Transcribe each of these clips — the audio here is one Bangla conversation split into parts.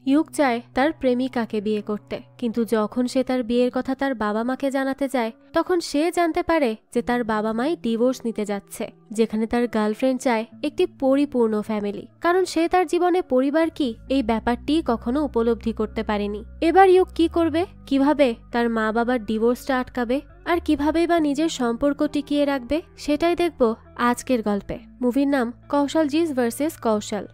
ইউক চায় তার প্রেমিকাকে বিয়ে করতে, কিন্তু যখন সে তার বিয়ের কথা তার বাবা মাকে জানাতে যায় তখন সে জানতে পারে যে তার বাবা মাই ডিভোর্স নিতে যাচ্ছে, যেখানে তার গার্লফ্রেন্ড চায় একটি পরিপূর্ণ ফ্যামিলি, কারণ সে তার জীবনে পরিবার কি এই ব্যাপারটি কখনো উপলব্ধি করতে পারেনি। এবার ইউক কি করবে, কিভাবে তার মা বাবার ডিভোর্সটা আটকাবে, আর কিভাবেই বা নিজের সম্পর্ক টিকিয়ে রাখবে, সেটাই দেখব আজকের গল্পে। মুভির নাম কৌশলজিস ভার্সেস কৌশল।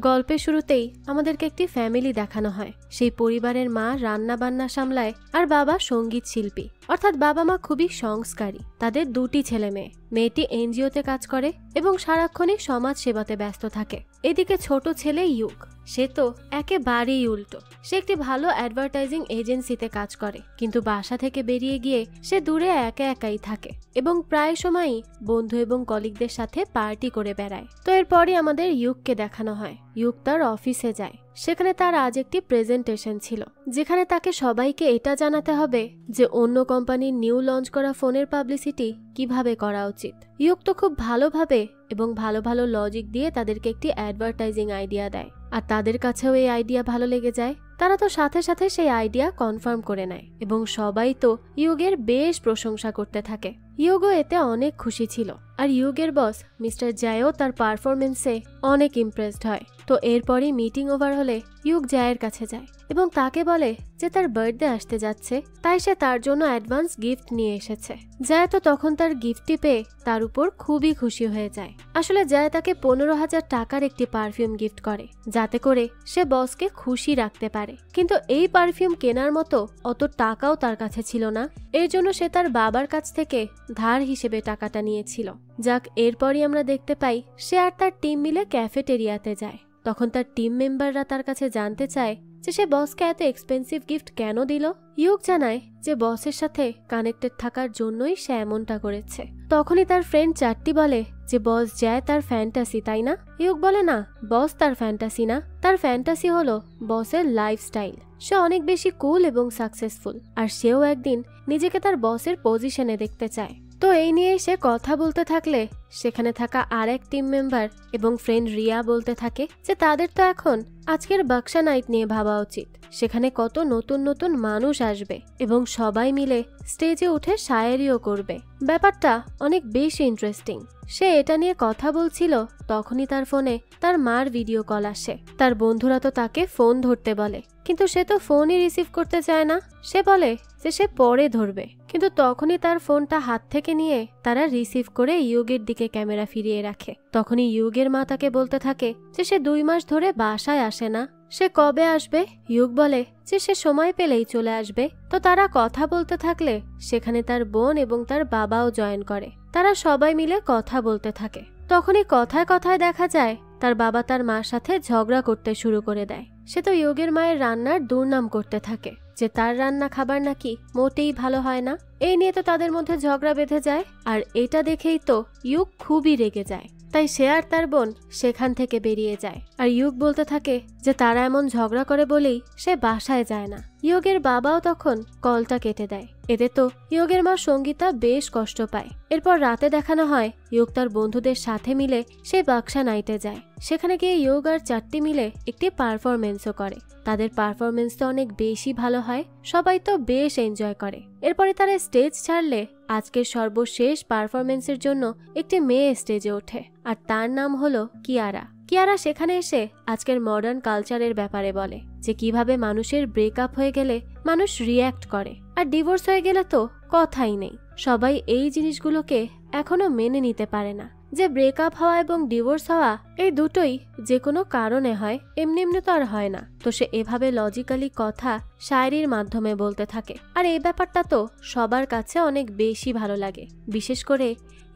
গল্পের শুরুতেই আমাদেরকে একটি ফ্যামিলি দেখানো হয়। সেই পরিবারের মা রান্না বান্না সামলায় আর বাবা সঙ্গীত শিল্পী, অর্থাৎ বাবা মা খুবই সংস্কারী। তাদের দুটি ছেলে মেয়ে, মেয়েটি এনজিওতে কাজ করে এবং সারাক্ষণই সমাজ সেবাতে ব্যস্ত থাকে। এদিকে ছোট ছেলে ইউক, সে তো একেবারেই উল্টো। সে একটি ভালো অ্যাডভার্টাইজিং এজেন্সিতে কাজ করে, কিন্তু বাসা থেকে বেরিয়ে গিয়ে সে দূরে একা একাই থাকে এবং প্রায় সময়ই বন্ধু এবং কলিগদের সাথে পার্টি করে বেড়ায়। তো এরপরই আমাদের ইউককে দেখানো হয়। ইউক তার অফিসে যায়। সেখানে তার আজ একটি প্রেজেন্টেশন ছিল, যেখানে তাকে সবাইকে এটা জানাতে হবে যে অন্য কোম্পানির নিউ লঞ্চ করা ফোনের পাবলিসিটি কিভাবে করা উচিত। ইউক তো খুব ভালোভাবে এবং ভালো ভালো লজিক দিয়ে তাদেরকে একটি অ্যাডভার্টাইজিং আইডিয়া দেয়, আর তাদের কাছেও এই আইডিয়া ভালো লেগে যায়। তারা তো সাথে সাথে সেই আইডিয়া কনফার্ম করে নেয় এবং সবাই তো ইউগের বেশ প্রশংসা করতে থাকে। ইউগও এতে অনেক খুশি ছিল, আর ইউগের বস মিস্টার জায়ও তার পারফরমেন্সে অনেক ইমপ্রেসড হয়। তো এরপরই মিটিং ওভার হলে ইউগ জায়ের কাছে যায় এবং তাকে বলে যে তার বার্থডে আসতে যাচ্ছে, তাই সে তার জন্য অ্যাডভান্স গিফট নিয়ে এসেছে। জায় তো তখন তার গিফটটি পেয়ে তার উপর খুবই খুশি হয়ে যায়। আসলে জায় তাকে 15,000 টাকার একটি পারফিউম গিফট করে, যাতে করে সে বসকে খুশি রাখতে পারে। কিন্তু এই পারফিউম কেনার মতো অত টাকাও তার কাছে ছিল না, এর জন্য সে তার বাবার কাছ থেকে ধার হিসেবে টাকাটা নিয়েছিল। যাক, এরপরই আমরা দেখতে পাই সে আর তার টিম মিলে ক্যাফেটেরিয়াতে যায়। তখন তার টিম মেম্বাররা তার কাছে জানতে চায় যে সে বসকে এত এক্সপেন্সিভ গিফট কেন দিল। ইউক জানায় যে বসের সাথে কানেক্টেড থাকার জন্যই সে এমনটা করেছে। তখনই তার ফ্রেন্ড চারটি বলে যে বস যায় তার ফ্যান্টাসি, তাই না? ইউক বলে না, বস তার ফ্যান্টাসি না, তার ফ্যান্টাসি হলো বসের লাইফস্টাইল। সে অনেক বেশি কুল এবং সাকসেসফুল, আর সেও একদিন নিজেকে তার বসের পজিশনে দেখতে চায়। তো এই নিয়ে সে কথা বলতে থাকলে সেখানে থাকা আর এক টিম মেম্বার এবং ফ্রেন্ড রিয়া বলতে থাকে যে তাদের তো এখন আজকের বাক্সা নাইট নিয়ে ভাবা উচিত। সেখানে কত নতুন নতুন মানুষ আসবে এবং সবাই মিলে স্টেজে উঠে শায়েরিও করবে। ব্যাপারটা অনেক বেশি ইন্টারেস্টিং। সে এটা নিয়ে কথা বলছিল, তখনই তার ফোনে তার মার ভিডিও কল আসে। তার বন্ধুরা তো তাকে ফোন ধরতে বলে, কিন্তু সে তো ফোনই রিসিভ করতে চায় না। সে বলে যে সে পরে ধরবে, কিন্তু তখনই তার ফোনটা হাত থেকে নিয়ে তারা রিসিভ করে ইউগের দিকে ক্যামেরা ফিরিয়ে রাখে। তখনই ইউগের মা তাকে বলতে থাকে যে সে 2 মাস ধরে বাসায় আসে না, সে কবে আসবে। ইউগ বলে যে সে সময় পেলেই চলে আসবে। তো তারা কথা বলতে থাকলে সেখানে তার বোন এবং তার বাবাও জয়েন করে। তারা সবাই মিলে কথা বলতে থাকে। তখনই কথায় কথায় দেখা যায় তার বাবা তার মার সাথে ঝগড়া করতে শুরু করে দেয়। সে তো ইউগের মায়ের রান্নার দুর্নাম করতে থাকে যে তার রান্না খাবার নাকি মোটেই ভালো হয় না। এই নিয়ে তো তাদের মধ্যে ঝগড়া বেঁধে যায়, আর এটা দেখেই তো ইউগ খুবই রেগে যায়। তাই সে আর তার বোন সেখান থেকে বেরিয়ে যায়। আর ইউগ বলতে থাকে যে তারা এমন ঝগড়া করে বলেই সে বাসায় যায় না। ইয়োগের বাবাও তখন কলটা কেটে দেয়। এতে তো ইয়োগের মা সঙ্গীতা বেশ কষ্ট পায়। এরপর রাতে দেখানো হয় ইয়োগ তার বন্ধুদের সাথে মিলে সেই বাক্সা নাইটে যায়। সেখানে গিয়ে ইয়োগ আর চারটি মিলে একটি পারফরমেন্সও করে। তাদের পারফরমেন্স তো অনেক বেশি ভালো হয়, সবাই তো বেশ এনজয় করে। এরপরে তারা স্টেজ ছাড়লে আজকের সর্বশেষ পারফরমেন্সের জন্য একটি মেয়ে স্টেজে ওঠে, আর তার নাম হলো কিয়ারা। কিয়ারা সেখানে এসে আজকের মডার্ন কালচারের ব্যাপারে বলে যে কিভাবে মানুষের ব্রেকআপ হয়ে গেলে মানুষ রিয়্যাক্ট করে, আর ডিভোর্স হয়ে গেলে তো কথাই নেই। সবাই এই জিনিসগুলোকে এখনো মেনে নিতে পারে না যে ব্রেকআপ হওয়া এবং ডিভোর্স হওয়া এই দুটোই যে কোনো কারণে হয়, এমনি এমনি তো আর হয় না। তো সে এভাবে লজিক্যালি কথা শায়রির মাধ্যমে বলতে থাকে, আর এই ব্যাপারটা তো সবার কাছে অনেক বেশি ভালো লাগে। বিশেষ করে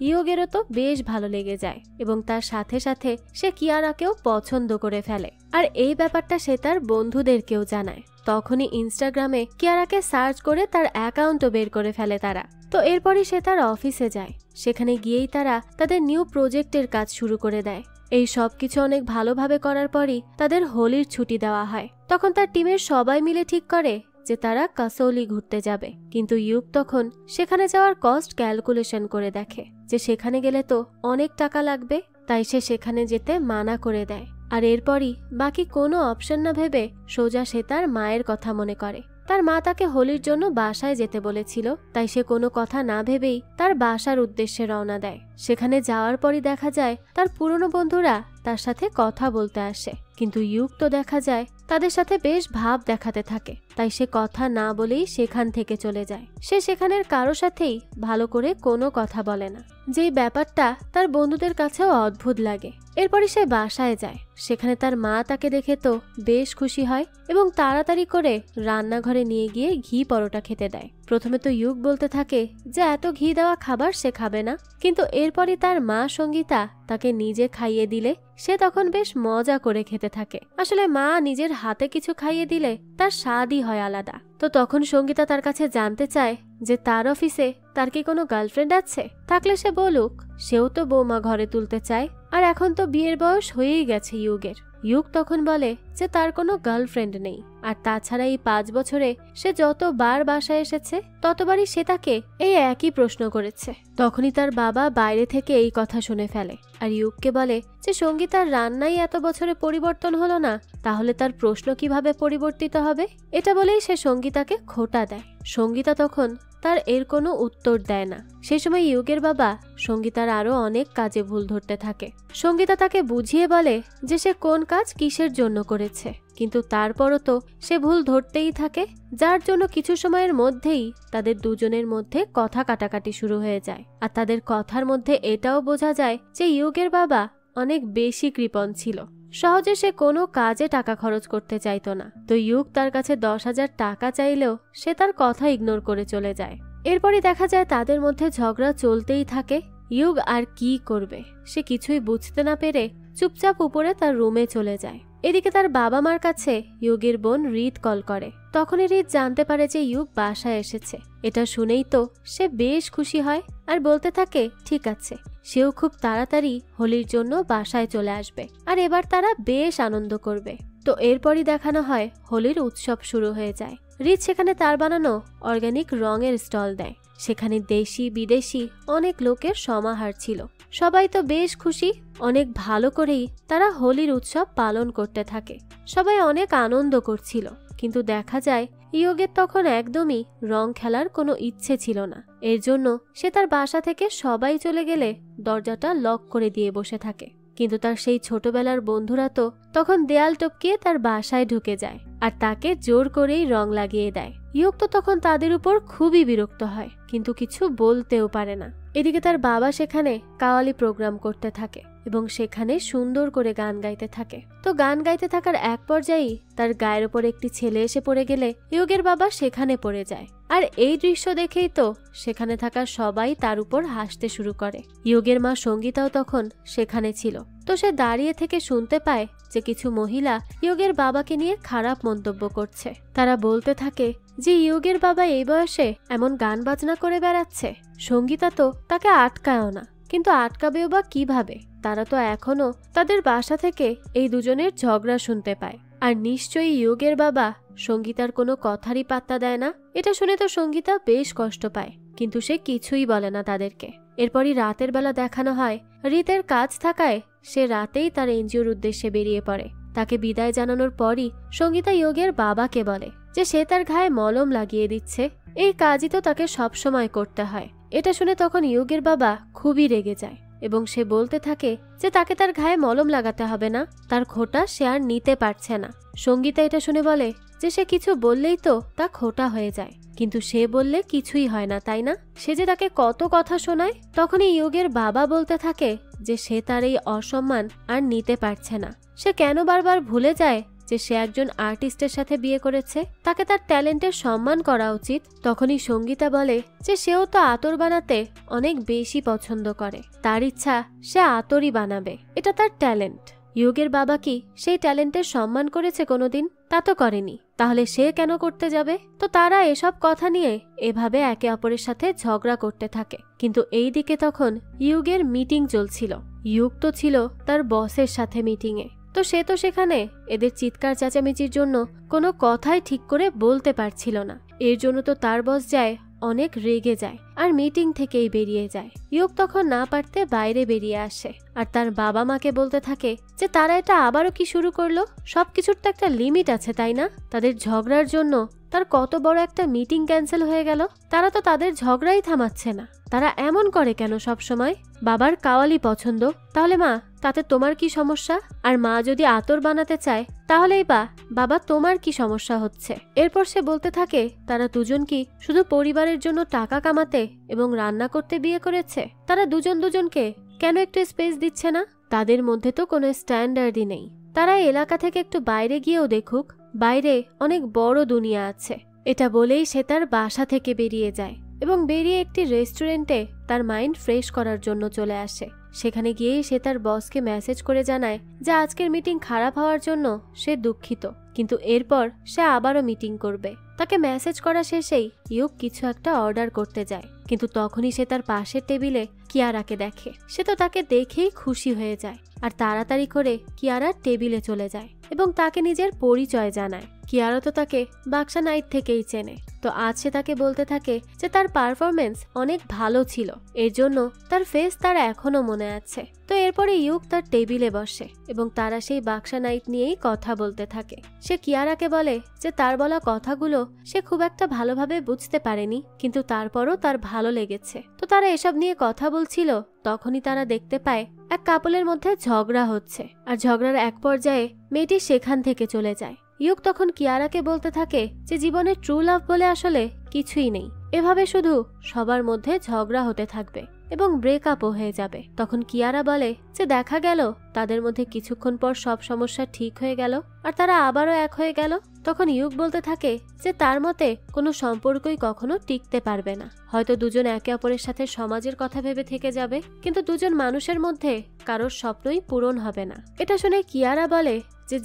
ইয়োগেরও তো বেশ ভালো লেগে যায় এবং তার সাথে সাথে সে কিয়ারাকেও পছন্দ করে ফেলে। আর এই ব্যাপারটা সে তার বন্ধুদেরকেও জানায়। তখনই ইনস্টাগ্রামে কিয়ারাকে সার্চ করে তার অ্যাকাউন্টও বের করে ফেলে তারা। তো এরপরই সে তার অফিসে যায়। সেখানে গিয়েই তারা তাদের নিউ প্রজেক্টের কাজ শুরু করে দেয়। এই সব কিছু অনেক ভালোভাবে করার পরই তাদের হোলির ছুটি দেওয়া হয়। তখন তার টিমের সবাই মিলে ঠিক করে যে তারা কাসৌলি ঘুরতে যাবে, কিন্তু ইউগ তখন সেখানে যাওয়ার কস্ট ক্যালকুলেশন করে দেখে যে সেখানে গেলে তো অনেক টাকা লাগবে, তাই সে সেখানে যেতে মানা করে দেয়। আর এরপরই বাকি কোনো অপশন না ভেবে সোজা সে তার মায়ের কথা মনে করে। তার মা তাকে হোলির জন্য বাসায় যেতে বলেছিল, তাই সে কোনো কথা না ভেবেই তার বাসার উদ্দেশ্যে রওনা দেয়। সেখানে যাওয়ার পরই দেখা যায় তার পুরনো বন্ধুরা তার সাথে কথা বলতে আসে, কিন্তু ইউক তো দেখা যায় তাদের সাথে বেশ ভাব দেখাতে থাকে, তাই সে কথা না বলেই সেখান থেকে চলে যায়। সে সেখানের কারো সাথেই ভালো করে কোনো কথা বলে না, যেই ব্যাপারটা তার বন্ধুদের কাছেও অদ্ভুত লাগে। এরপরই সে বাসায় যায়। সেখানে তার মা তাকে দেখে তো বেশ খুশি হয় এবং তাড়াতাড়ি করে রান্নাঘরে নিয়ে গিয়ে ঘি পরোটা খেতে দেয়। প্রথমে তো ইউক বলতে থাকে যে এত ঘি দেওয়া খাবার সে খাবে না, কিন্তু এরপরই তার মা সঙ্গীতা তাকে নিজে খাইয়ে দিলে সে তখন বেশ মজা করে খেতে থাকে। আসলে মা নিজের হাতে কিছু খাইয়ে দিলে তার স্বাদই হয় আলাদা। তো তখন সঙ্গীতা তার কাছে জানতে চায় যে তার অফিসে তার কি কোনো গার্লফ্রেন্ড আছে, থাকলে সে বলুক। সেও তো বৌমা ঘরে তুলতে চায়, আর এখন তো বিয়ের বয়স হয়েই গেছে ইউগের। ইউক তখন বলে যে তার কোনো গার্লফ্রেন্ড নেই, আর তাছাড়া এই 5 বছরে সে যতবার বাসায় এসেছে ততবারই সে তাকে এই একই প্রশ্ন করেছে। তখনই তার বাবা বাইরে থেকে এই কথা শুনে ফেলে আর ইউককে বলে যে সঙ্গীতার রান্নাই এত বছরে পরিবর্তন হলো না, তাহলে তার প্রশ্ন কিভাবে পরিবর্তিত হবে। এটা বলেই সে সঙ্গীতাকে খোঁটা দেয়। সঙ্গীতা তখন তার এর কোনো উত্তর দেয় না। সেই সময় ইউগের বাবা সঙ্গীতার আরো অনেক কাজে ভুল ধরতে থাকে। সঙ্গীতা তাকে বুঝিয়ে বলে যে সে কোন কাজ কিসের জন্য করেছে, কিন্তু তারপরও তো সে ভুল ধরতেই থাকে, যার জন্য কিছু সময়ের মধ্যেই তাদের দুজনের মধ্যে কথা কাটাকাটি শুরু হয়ে যায়। আর তাদের কথার মধ্যে এটাও বোঝা যায় যে ইউগের বাবা অনেক বেশি কৃপণ ছিল। সহজে সে কোনো কাজে টাকা খরচ করতে চাইতো না। তো ইউক তার কাছে 10,000 টাকা চাইলেও সে তার কথা ইগনোর করে চলে যায়। এরপরই দেখা যায় তাদের মধ্যে ঝগড়া চলতেই থাকে। ইউক আর কি করবে, সে কিছুই বুঝতে না পেরে চুপচাপ উপরে তার রুমে চলে যায়। এদিকে তার বাবা মার কাছে ইউগের বোন রিত কল করে। তখনই রিত জানতে পারে যে ইউক বাসায় এসেছে। এটা শুনেই তো সে বেশ খুশি হয় আর বলতে থাকে ঠিক আছে, সেও খুব তাড়াতাড়ি হোলির জন্য বাসায় চলে আসবে আর এবার তারা বেশ আনন্দ করবে। তো এরপরই দেখানো হয় হোলির উৎসব শুরু হয়ে যায়। রিত সেখানে তার বানানো অর্গানিক রঙের স্টল দেয়। সেখানে দেশি বিদেশি অনেক লোকের সমাহার ছিল। সবাই তো বেশ খুশি, অনেক ভালো করেই তারা হোলির উৎসব পালন করতে থাকে। সবাই অনেক আনন্দ করছিল, কিন্তু দেখা যায় ইয়োগের তখন একদমই রং খেলার কোনো ইচ্ছে ছিল না। এর জন্য সে তার বাসা থেকে সবাই চলে গেলে দরজাটা লক করে দিয়ে বসে থাকে। কিন্তু তার সেই ছোটবেলার বন্ধুরা তো তখন দেয়াল টপকিয়ে তার বাসায় ঢুকে যায় আর তাকে জোর করেই রং লাগিয়ে দেয়। ইয়োগ তো তখন তাদের উপর খুবই বিরক্ত হয়, কিন্তু কিছু বলতেও পারে না। এদিকে তার বাবা সেখানে কাওয়ালি প্রোগ্রাম করতে থাকে এবং সেখানে সুন্দর করে গান গাইতে থাকে। তো গান গাইতে থাকার এক পর্যায়েই তার গায়ের ওপর একটি ছেলে এসে পড়ে গেলে ইয়োগের বাবা সেখানে পড়ে যায়। আর এই দৃশ্য দেখেই তো সেখানে থাকা সবাই তার উপর হাসতে শুরু করে। ইয়োগের মা সঙ্গীতাও তখন সেখানে ছিল। তো সে দাঁড়িয়ে থেকে শুনতে পায় যে কিছু মহিলা ইয়োগের বাবাকে নিয়ে খারাপ মন্তব্য করছে। তারা বলতে থাকে যে ইয়োগের বাবা এই বয়সে এমন গান বাজনা করে বেড়াচ্ছে। সঙ্গীতা তো তাকে আটকায়ও না, কিন্তু আটকাবেও বা কিভাবে? তারা তো এখনো তাদের বাসা থেকে এই দুজনের ঝগড়া শুনতে পায়। আর নিশ্চয়ই ইয়োগের বাবা সঙ্গীতার কোনো কথারই পাত্তা দেয় না। এটা শুনে তো সঙ্গীতা বেশ কষ্ট পায়, কিন্তু সে কিছুই বলে না তাদেরকে। এরপরই রাতের বেলা দেখানো হয় রিতের কাজ থাকায় সে রাতেই তার এনজিওর উদ্দেশ্যে বেরিয়ে পড়ে। তাকে বিদায় জানানোর পরই সঙ্গীতা ইয়োগের বাবাকে বলে যে সে তার গায়ে মলম লাগিয়ে দিচ্ছে। এই কাজই তো তাকে সবসময় করতে হয়। এটা শুনে তখন ইয়োগের বাবা খুবই রেগে যায় এবং সে বলতে থাকে যে তাকে তার গায়ে মলম লাগাতে হবে না, তার খোঁটা সে আর নিতে পারছে না। সঙ্গীতা এটা শুনে বলে যে সে কিছু বললেই তো তা খোঁটা হয়ে যায়, কিন্তু সে বললে কিছুই হয় না, তাই না? সে যে তাকে কত কথা শোনায়। তখনই ইয়োগের বাবা বলতে থাকে যে সে তার এই অসম্মান আর নিতে পারছে না। সে কেন বারবার ভুলে যায় যে সে একজন আর্টিস্টের সাথে বিয়ে করেছে, তাকে তার ট্যালেন্টের সম্মান করা উচিত। তখনই সঙ্গীতা বলে যে সেও তো আতর বানাতে অনেক বেশি পছন্দ করে, তার ইচ্ছা সে আতরই বানাবে, এটা তার ট্যালেন্ট। ইয়োগের বাবা কি সেই ট্যালেন্টের সম্মান করেছে কোনোদিন? তা তো করেনি, তাহলে সে কেন করতে যাবে? তো তারা এসব কথা নিয়ে এভাবে একে অপরের সাথে ঝগড়া করতে থাকে। কিন্তু এই দিকে তখন ইয়োগের মিটিং চলছিল। ইয়োগ তো ছিল তার বসের সাথে মিটিংয়ে। তো সে তো সেখানে এদের চিৎকার চেঁচামেচির জন্য কোনো কথাই ঠিক করে বলতে পারছিল না। এর জন্য তো তার বস যায় অনেক রেগে যায় আর মিটিং থেকেই বেরিয়ে যায়। ইউক তখন না পারতে বাইরে বেরিয়ে আসে আর তার বাবা মাকে বলতে থাকে যে তারা এটা আবারও কি শুরু করলো, সবকিছুর তো একটা লিমিট আছে তাই না? তাদের ঝগড়ার জন্য তার কত বড় একটা মিটিং ক্যান্সেল হয়ে গেল, তারা তো তাদের ঝগড়াই থামাচ্ছে না, তারা এমন করে কেন সব সময়? বাবার কাওয়ালি পছন্দ, তাহলে মা তাতে তোমার কি সমস্যা? আর মা যদি আতর বানাতে চায় তাহলেই বা বাবা তোমার কি সমস্যা হচ্ছে? এরপর সে বলতে থাকে তারা দুজন কি শুধু পরিবারের জন্য টাকা কামাতে এবং রান্না করতে বিয়ে করেছে? তারা দুজন দুজনকে কেন একটু স্পেস দিচ্ছে না? তাদের মধ্যে তো কোনো স্ট্যান্ডার্ডই নেই। তারা এলাকা থেকে একটু বাইরে গিয়েও দেখুক, বাইরে অনেক বড় দুনিয়া আছে। এটা বলেই সে তার বাসা থেকে বেরিয়ে যায় এবং বেরিয়ে একটি রেস্টুরেন্টে তার মাইন্ড ফ্রেশ করার জন্য চলে আসে। সেখানে গিয়েই সে তার বসকে মেসেজ করে জানায় যে আজকের মিটিং খারাপ হওয়ার জন্য সে দুঃখিত, কিন্তু এরপর সে আবারও মিটিং করবে। তাকে মেসেজ করা শেষেই ইউক কিছু একটা অর্ডার করতে যায়, কিন্তু তখনই সে তার পাশের টেবিলে কিয়ারাকে দেখে। সে তো তাকে দেখেই খুশি হয়ে যায় আর তাড়াতাড়ি করে কিয়ারা টেবিলে চলে যায় এবং তাকে নিজের পরিচয় জানায়। কিয়ারা তো তাকে বাক্সা নাইট থেকেই চেনে, তো আজ সে তাকে বলতে থাকে যে তার পারফরমেন্স অনেক ভালো ছিল, এর জন্য তার ফেস তার এখনো মনে আছে। তো এরপরে ইউক তার টেবিলে বসে এবং তারা সেই বাক্সা নাইট নিয়েই কথা বলতে থাকে। সে কিয়ারাকে বলে যে তার বলা কথাগুলো সে খুব একটা ভালোভাবে বুঝতে পারেনি, কিন্তু তারপরও তার ভালো লেগেছে। তো তারা এসব নিয়ে কথা বলছিল, তখনই তারা দেখতে পায় এক কাপলের মধ্যে ঝগড়া হচ্ছে আর ঝগড়ার এক পর্যায়ে মেয়েটি সেখান থেকে চলে যায়। ইউক তখন কিয়ারাকে বলতে থাকে যে জীবনে ট্রু লাভ বলে আসলে কিছুই নেই, এভাবে শুধু সবার মধ্যে ঝগড়া হতে থাকবে এবং ব্রেকআপও হয়ে যাবে। তখন কিয়ারা বলে যে দেখা গেল তাদের মধ্যে কিছুক্ষণ পর সব সমস্যা ঠিক হয়ে গেল আর তারা আবারও এক হয়ে গেল। তখন ইউক বলতে থাকে যে তার মতে কোনো সম্পর্কই কখনো টিকতে পারবে না, হয়তো দুজন একে অপরের সাথে সমাজের কথা ভেবে থেকে যাবে, কিন্তু দুজন মানুষের মধ্যে কারোর স্বপ্নই পূরণ হবে না। এটা শুনে কিয়ারা বলে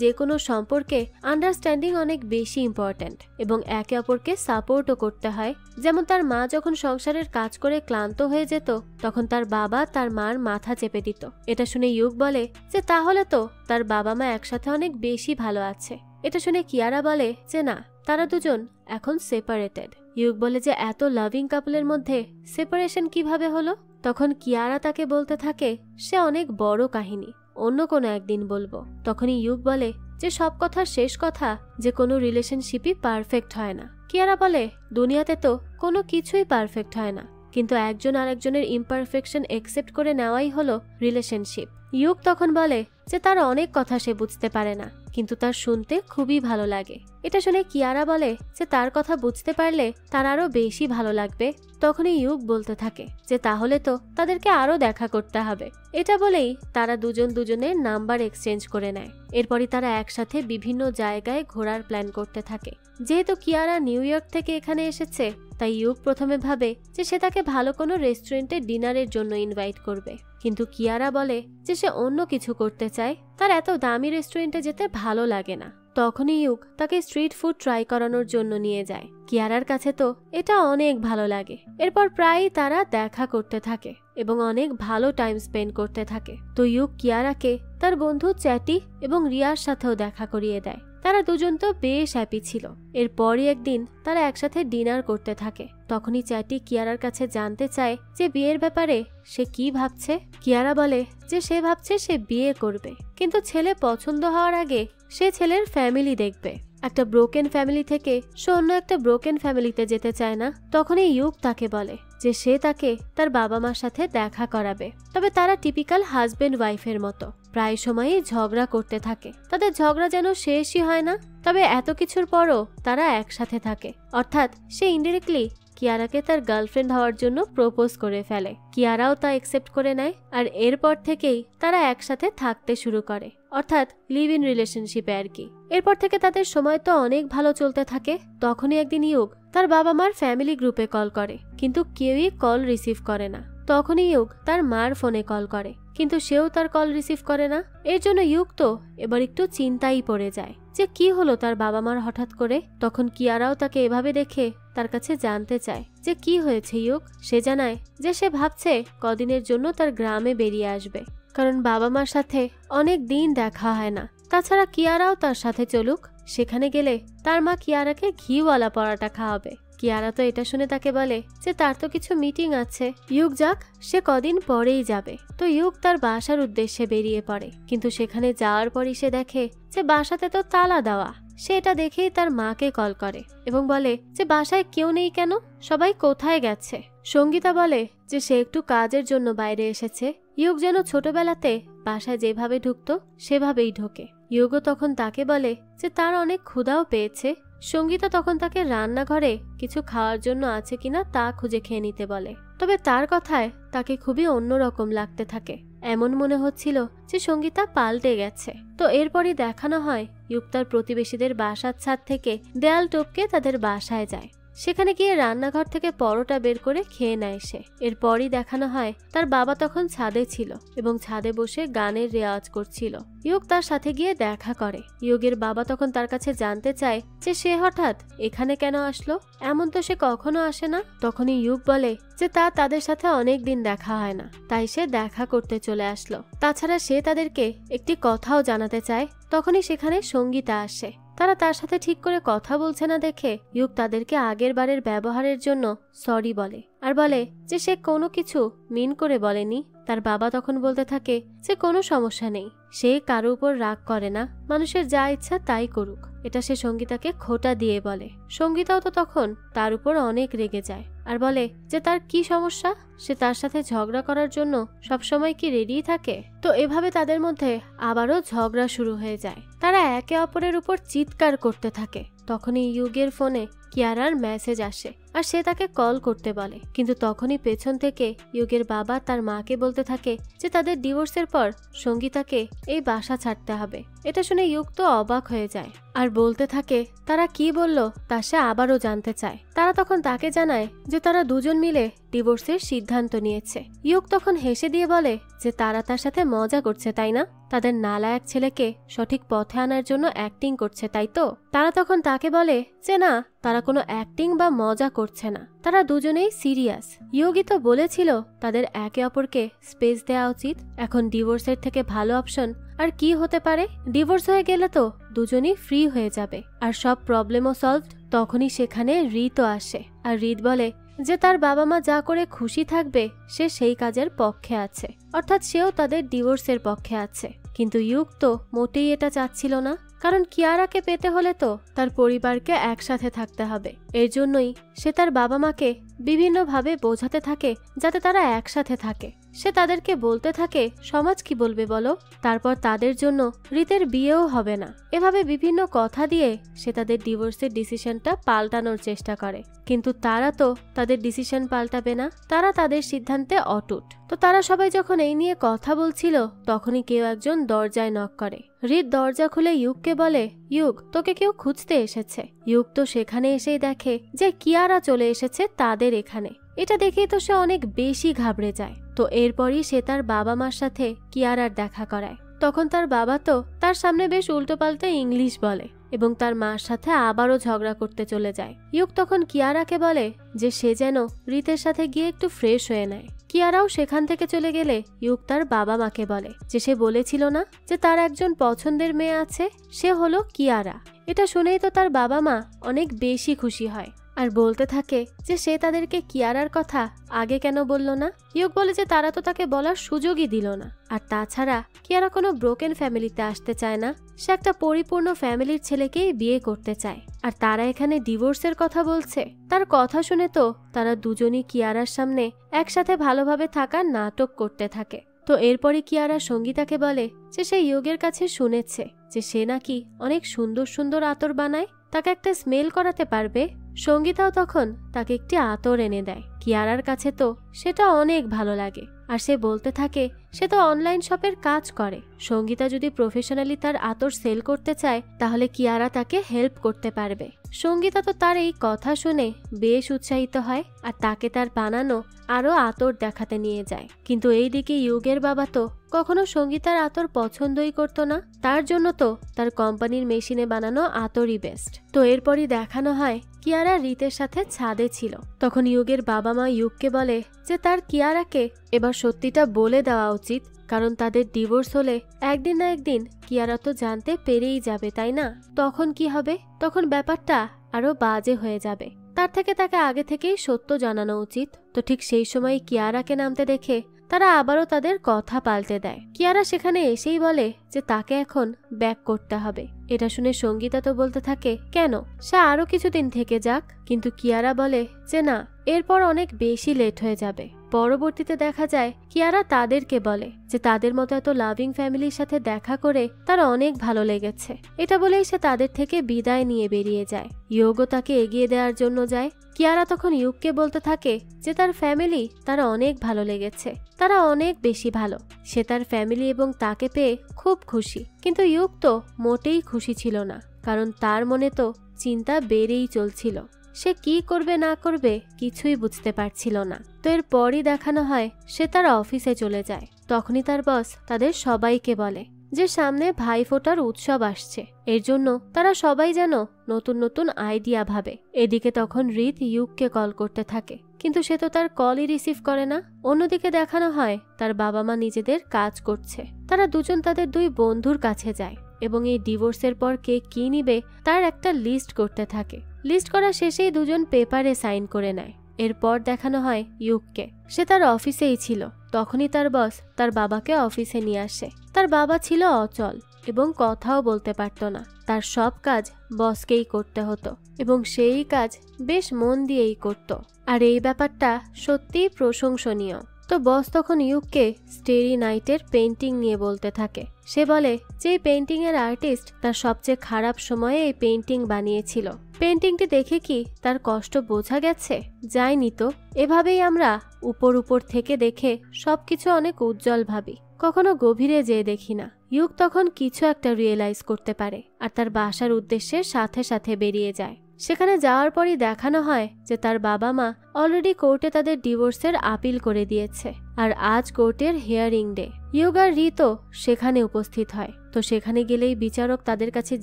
যে কোনো সম্পর্কে আন্ডারস্ট্যান্ডিং অনেক বেশি ইম্পর্ট্যান্ট এবং একে অপরকে সাপোর্টও করতে হয়। যেমন তার মা যখন সংসারের কাজ করে ক্লান্ত হয়ে যেত তখন তার বাবা তার মার মাথা চেপে দিত। এটা শুনে ইউক বলে যে তাহলে তো তার বাবা মা একসাথে অনেক বেশি ভালো আছে। এটা শুনে কিয়ারা বলে যে না, তারা দুজন এখন সেপারেটেড। ইউক বলে যে এত লাভিং কাপলের মধ্যে সেপারেশন কিভাবে হলো? তখন কিয়ারা তাকে বলতে থাকে সে অনেক বড় কাহিনী, অন্য কোনো একদিন বলবো। তখনই ইউক বলে যে সব কথার শেষ কথা যে কোনো রিলেশনশিপই পারফেক্ট হয় না। কিয়ারা বলে দুনিয়াতে তো কোনো কিছুই পারফেক্ট হয় না, কিন্তু একজন আরেকজনের ইমপারফেকশন একসেপ্ট করে নেওয়াই হলো রিলেশনশিপ। ইউক তখন বলে যে তার অনেক কথা সে বুঝতে পারে না, কিন্তু তার শুনতে খুবই ভালো লাগে। এটা শুনে কিয়ারা বলে যে তার কথা বুঝতে পারলে তার আরো বেশি ভালো লাগবে। তখনই ইউক বলতে থাকে যে তাহলে তো তাদেরকে আরো দেখা করতে হবে। এটা বলেই তারা দুজন দুজনের নাম্বার এক্সচেঞ্জ করে নেয়। এরপরই তারা একসাথে বিভিন্ন জায়গায় ঘোরার প্ল্যান করতে থাকে। যেহেতু কিয়ারা নিউ ইয়র্ক থেকে এখানে এসেছে তাই ইউক প্রথমে ভাবে যে সে তাকে ভালো কোনো রেস্টুরেন্টে ডিনারের জন্য ইনভাইট করবে, কিন্তু কিয়ারা বলে যে সে অন্য কিছু করতে চায়, তার এত দামি রেস্টুরেন্টে যেতে ভালো লাগে না। তখনই ইউক তাকে স্ট্রিট ফুড ট্রাই করানোর জন্য নিয়ে যায়। কিয়ারার কাছে তো এটা অনেক ভালো লাগে। এরপর প্রায়ই তারা দেখা করতে থাকে এবং অনেক ভালো টাইম স্পেন্ড করতে থাকে। তো ইউক কিয়ারাকে তার বন্ধু চ্যাটি এবং রিয়ার সাথেও দেখা করিয়ে দেয়। তারা দুজন তো বেশ হ্যাপি ছিল। এরপরই একদিন তারা একসাথে ডিনার করতে থাকে। তখনই চ্যাটি কিয়ারার কাছে জানতে চায় যে বিয়ের ব্যাপারে সে কি ভাবছে। কিয়ারা বলে যে সে ভাবছে সে বিয়ে করবে, কিন্তু ছেলে পছন্দ হওয়ার আগে সে ছেলের ফ্যামিলি দেখবে। একটা ব্রোকেন ফ্যামিলি থেকে সে অন্য একটা ব্রোকেন ফ্যামিলিতে যেতে চায় না। তখনই ইউক তাকে বলে যে সে তাকে তার বাবা মার সাথে দেখা করাবে, তবে তারা টিপিক্যাল হাজবেন্ড ওয়াইফের মতো প্রায় সময়ই ঝগড়া করতে থাকে। তাদের ঝগড়া যেন শেষই হয় না। তবে এত কিছুর পরও তারা একসাথে থাকে, অর্থাৎ সে ইনডিরেক্টলি কিয়ারাকে তার গার্লফ্রেন্ড হওয়ার জন্য প্রপোজ করে ফেলে। কিয়ারাও তা অ্যাকসেপ্ট করে নেয় আর এরপর থেকেই তারা একসাথে থাকতে শুরু করে, অর্থাৎ লিভ ইন রিলেশনশিপে আর কি। এরপর থেকে তাদের সময় তো অনেক ভালো চলতে থাকে। তখনই একদিন ইউক তার বাবা মার ফ্যামিলি গ্রুপে কল করে, কিন্তু কেউই কল রিসিভ করে না। তখনই ইউক তার মার ফোনে কল করে, কিন্তু সেও তার কল রিসিভ করে না। এর জন্য ইউক তো এবার একটু চিন্তাই পড়ে যায় যে কি হলো তার বাবা মার হঠাৎ করে। তখন কিয়ারাও তাকে এভাবে দেখে তার কাছে জানতে চায় যে কি হয়েছে ইউক। সে জানায় যে সে ভাবছে কদিনের জন্য তার গ্রামে বেরিয়ে আসবে, কারণ বাবা মার সাথে অনেক দিন দেখা হয় না। তাছাড়া কিয়ারাও তার সাথে চলুক, সেখানে গেলে তার মা কিয়ারাকে ঘিওয়ালা পরাটা খাওয়াবে। কিয়ারা তো এটা শুনে তাকে বলে যে তার তো কিছু মিটিং আছে, ইউক যাক, সে কদিন পরেই যাবে। তো ইউক তার বাসার উদ্দেশ্যে বেরিয়ে পড়ে, কিন্তু সেখানে যাওয়ার পরই সে দেখে যে বাসাতে তো তালা দেওয়া। সে এটা দেখেই তার মাকে কল করে এবং বলে যে বাসায় কেউ নেই কেন, সবাই কোথায় গেছে। সঙ্গীতা বলে যে সে একটু কাজের জন্য বাইরে এসেছে। ইউক যেন ছোটবেলাতে বাসায় যেভাবে ঢুকতো সেভাবেই ঢোকে। ইউগও তখন তাকে বলে যে তার অনেক ক্ষুধাও পেয়েছে। সঙ্গীতা তখন তাকে রান্নাঘরে কিছু খাওয়ার জন্য আছে কিনা তা খুঁজে খেয়ে নিতে বলে। তবে তার কথায় তাকে খুবই অন্যরকম লাগতে থাকে, এমন মনে হচ্ছিল যে সঙ্গীতা পাল্টে গেছে। তো এরপরই দেখানো হয় ইউক তার প্রতিবেশীদের বাসার ছাদ থেকে দেয়াল টপকে তাদের বাসায় যায়। সেখানে গিয়ে রান্নাঘর থেকে পরোটা বের করে খেয়ে নেয় সে। এরপরই দেখানো হয় তার বাবা তখন ছাদে ছিল এবং ছাদে বসে গানের রেওয়াজ করছিল। ইউক তার সাথে গিয়ে দেখা করে। ইউগের বাবা তখন তার কাছে জানতে চায় যে সে হঠাৎ এখানে কেন আসলো, এমন তো সে কখনো আসে না। তখনই ইউক বলে যে তাদের সাথে অনেক দিন দেখা হয় না, তাই সে দেখা করতে চলে আসলো। তাছাড়া সে তাদেরকে একটি কথাও জানাতে চায়। তখনই সেখানে সঙ্গীতা আসে। তারা তার সাথে ঠিক করে কথা বলছে না দেখে ইউক তাদেরকে আগের বারের ব্যবহারের জন্য সরি বলে আর বলে যে সে কোনো কিছু মিন করে বলেনি। তার বাবা তখন বলতে থাকে যে কোনো সমস্যা নেই, সে কারো উপর রাগ করে না, মানুষের যা ইচ্ছা তাই করুক। এটা সে সঙ্গীতাকে খোঁটা দিয়ে বলে। সঙ্গীতাও তো তখন তার উপর অনেক রেগে যায় আর বলে যে তার কি সমস্যা, সে তার সাথে ঝগড়া করার জন্য সবসময় কি রেডি থাকে। তো এভাবে তাদের মধ্যে আবারও ঝগড়া শুরু হয়ে যায়। তারা একে অপরের উপর চিৎকার করতে থাকে। তখনই ইউগের ফোনে কিয়ারার মেসেজ আসে আর সে তাকে কল করতে বলে, কিন্তু তখনই পেছন থেকে ইউগের বাবা তার মাকে বলতে থাকে যে তাদের ডিভোর্সের পর সঙ্গীতাকে এই বাসা ছাড়তে হবে। এটা শুনে ইউগ তো অবাক হয়ে যায় আর বলতে থাকে তারা কি বলল তা সে আবারও জানতে চায়। তারা তখন তাকে জানায় যে তারা দুজন মিলে ডিভোর্সের সিদ্ধান্ত নিয়েছে। ইউগ তখন হেসে দিয়ে বলে যে তারা তার সাথে মজা করছে তাই না, তাদের নালায়ক ছেলেকে সঠিক পথে আনার জন্য অ্যাক্টিং করছে তাই তো। তারা তখন তাকে বলে যে না, তারা কোনো অ্যাক্টিং বা মজা করছে না, তারা দুজনেই সিরিয়াস। ইয়োগি তো বলেছিল তাদের একে অপরকে স্পেস দেওয়া উচিত। এখন ডিভোর্সের থেকে ভালো অপশন আর কি হতে পারে। ডিভোর্স হয়ে গেলে তো দুজনই ফ্রি হয়ে যাবে আর সব প্রবলেমও সলভড। তখনই সেখানে রিতও আসে আর রিত বলে যে তার বাবা মা যা করে খুশি থাকবে সে সেই কাজের পক্ষে আছে, অর্থাৎ সেও তাদের ডিভোর্সের পক্ষে আছে। কিন্তু ইউক তো মোটেই এটা চাচ্ছিল না, কারণ কিয়ারাকে পেতে হলে তো তার পরিবারকে একসাথে থাকতে হবে। এর জন্যই সে তার বাবা মাকে বিভিন্নভাবে বোঝাতে থাকে যাতে তারা একসাথে থাকে। সে তাদেরকে বলতে থাকে সমাজ কি বলবে বলো, তারপর তাদের জন্য রিতের বিয়েও হবে না। এভাবে বিভিন্ন কথা দিয়ে সে তাদের ডিভোর্সের ডিসিশনটা পাল্টানোর চেষ্টা করে, কিন্তু তারা তো তাদের ডিসিশন পাল্টাবে না, তারা তাদের সিদ্ধান্তে অটুট। তো তারা সবাই যখন এই নিয়ে কথা বলছিল তখনই কেউ একজন দরজায় নক করে। রিত দরজা খুলে ইউককে বলে ইউক তোকে কেউ খুঁজতে এসেছে। ইউক তো সেখানে এসেই দেখে যে কিয়ারা চলে এসেছে তাদের এখানে। এটা দেখেই তো সে অনেক বেশি ঘাবড়ে যায়। তো এরপরই সে তার বাবা মার সাথে কিয়ারার দেখা করায়। তখন তার বাবা তো তার সামনে বেশ উল্টোপাল্টা ইংলিশ বলে এবং তার মার সাথে আবারও ঝগড়া করতে চলে যায়। ইউক তখন কিয়ারাকে বলে যে সে যেন রিতের সাথে গিয়ে একটু ফ্রেশ হয়ে নেয়। কিয়ারাও সেখান থেকে চলে গেলে ইউক তার বাবা মাকে বলে যে সে বলেছিল না যে তার একজন পছন্দের মেয়ে আছে, সে হলো কিয়ারা। এটা শুনেই তো তার বাবা মা অনেক বেশি খুশি হয় আর বলতে থাকে যে সে তাদেরকে কিয়ারার কথা আগে কেন বলল না। ইউক বলে যে তারা তো তাকে বলার সুযোগই দিল না, আর তাছাড়া কিয়ারা কোনো ব্রোকেন ফ্যামিলিতে আসতে চায় না, সে একটা পরিপূর্ণ ফ্যামিলির ছেলেকেই বিয়ে করতে চায়। আর তারা এখানে ডিভোর্সের কথা বলছে। তার কথা শুনে তো তারা দুজনই কিয়ারার সামনে একসাথে ভালোভাবে থাকার নাটক করতে থাকে। তো এরপরে কিয়ারা সঙ্গীতাকে বলে যে সে ইয়োগের কাছে শুনেছে যে সে নাকি অনেক সুন্দর সুন্দর আতর বানায়, তাকে একটা স্মেল করাতে পারবে। সঙ্গীতাও তখন তাকে একটি আতর এনে দেয়। কিয়ারার কাছে তো সেটা অনেক ভালো লাগে আর সে বলতে থাকে সে তো অনলাইন শপের কাজ করে। সঙ্গীতা যদি প্রফেশনালি তার আতর সেল করতে চায় তাহলে কিয়ারা তাকে হেল্প করতে পারবে। সঙ্গীতা তো তার এই কথা শুনে বেশ উৎসাহিত হয় আর তাকে তার বানানো আরো আতর দেখাতে নিয়ে যায়। কিন্তু এইদিকে ইয়োগের বাবা তো কখনো সঙ্গীতার আতর পছন্দই করতো না, তার জন্য তো তার কোম্পানির মেশিনে বানানো আতরই বেস্ট। তো এরপরই দেখানো হয় কিয়ারা রিতের সাথে ছাদে ছিল। তখন ইয়োগের বাবা মা ইউককে বলে যে তার কিয়ারাকে এবার সত্যিটা বলে দেওয়া উচিত, কারণ তাদের ডিভোর্স হলে একদিন না একদিন কিয়ারা তো জানতে পেরেই যাবে তাই না। তখন কি হবে, তখন ব্যাপারটা আরো বাজে হয়ে যাবে। তার থেকে তাকে আগে থেকেই সত্য জানানো উচিত। তো ঠিক সেই সময় কিয়ারাকে নামতে দেখে তারা আবারও তাদের কথা পাল্টে দেয়। কিয়ারা সেখানে এসেই বলে যে তাকে এখন ব্যাক করতে হবে। এটা শুনে সঙ্গীতা তো বলতে থাকে কেন, সে আরো কিছুদিন থেকে যাক। কিন্তু কিয়ারা বলে যে না, এরপর অনেক বেশি লেট হয়ে যাবে। পরবর্তীতে দেখা যায় কিয়ারা তাদেরকে বলে যে তাদের মতো এত লাভিং ফ্যামিলির সাথে দেখা করে তার অনেক ভালো লেগেছে। এটা বলেই সে তাদের থেকে বিদায় নিয়ে বেরিয়ে যায়। ইয়োগও তাকে এগিয়ে দেওয়ার জন্য যায়। কিয়ারা তখন ইউককে বলতে থাকে যে তার ফ্যামিলি তার অনেক ভালো লেগেছে, তারা অনেক বেশি ভালো। সে তার ফ্যামিলি এবং তাকে পেয়ে খুব খুশি। কিন্তু ইউক তো মোটেই খুশি ছিল না, কারণ তার মনে তো চিন্তা বেড়েই চলছিল। সে কি করবে না করবে কিছুই বুঝতে পারছিল না। তো এরপরই দেখানো হয় সে তার অফিসে চলে যায়। তখনই তার বস তাদের সবাইকে বলে যে সামনে ভাইফোঁটার উৎসব আসছে, এর জন্য তারা সবাই যেন নতুন নতুন আইডিয়া ভাবে। এদিকে তখন রিত ইউককে কল করতে থাকে, কিন্তু সে তো তার কলই রিসিভ করে না। অন্যদিকে দেখানো হয় তার বাবা মা নিজেদের কাজ করছে। তারা দুজন তাদের দুই বন্ধুর কাছে যায় এবং এই ডিভোর্সের পর কে কি নিবে তার একটা লিস্ট করতে থাকে। লিস্ট করা শেষেই দুজন পেপারে সাইন করে নেয়। এরপর দেখানো হয় ইউককে, সে তার অফিসেই ছিল। তখনই তার বস তার বাবাকে অফিসে নিয়ে আসে। তার বাবা ছিল অচল এবং কথাও বলতে পারত না। তার সব কাজ বসকেই করতে হতো এবং সেই কাজ বেশ মন দিয়েই করত। আর এই ব্যাপারটা সত্যিই প্রশংসনীয়। তো বস তখন ইউককে স্টেরি নাইটের পেন্টিং নিয়ে বলতে থাকে। সে বলে যে এই পেন্টিং এর আর্টিস্ট তার সবচেয়ে খারাপ সময়ে এই পেন্টিং বানিয়েছিল। পেন্টিংটি দেখে কি তার কষ্ট বোঝা গেছে? যায়নি তো। এভাবেই আমরা উপর উপর থেকে দেখে সবকিছু অনেক উজ্জ্বল ভাবি, কখনো গভীরে যেয়ে দেখি না। ইউক তখন কিছু একটা রিয়েলাইজ করতে পারে আর তার বাসার উদ্দেশ্যে সাথে সাথে বেরিয়ে যায়। সেখানে যাওয়ার পরই দেখানো হয় যে তার বাবা মা অলরেডি কোর্টে তাদের ডিভোর্সের আপিল করে দিয়েছে আর আজ কোর্টের হিয়ারিং ডে। ইউক আর রিতো সেখানে উপস্থিত হয়। তো সেখানে গেলেই বিচারক তাদের কাছে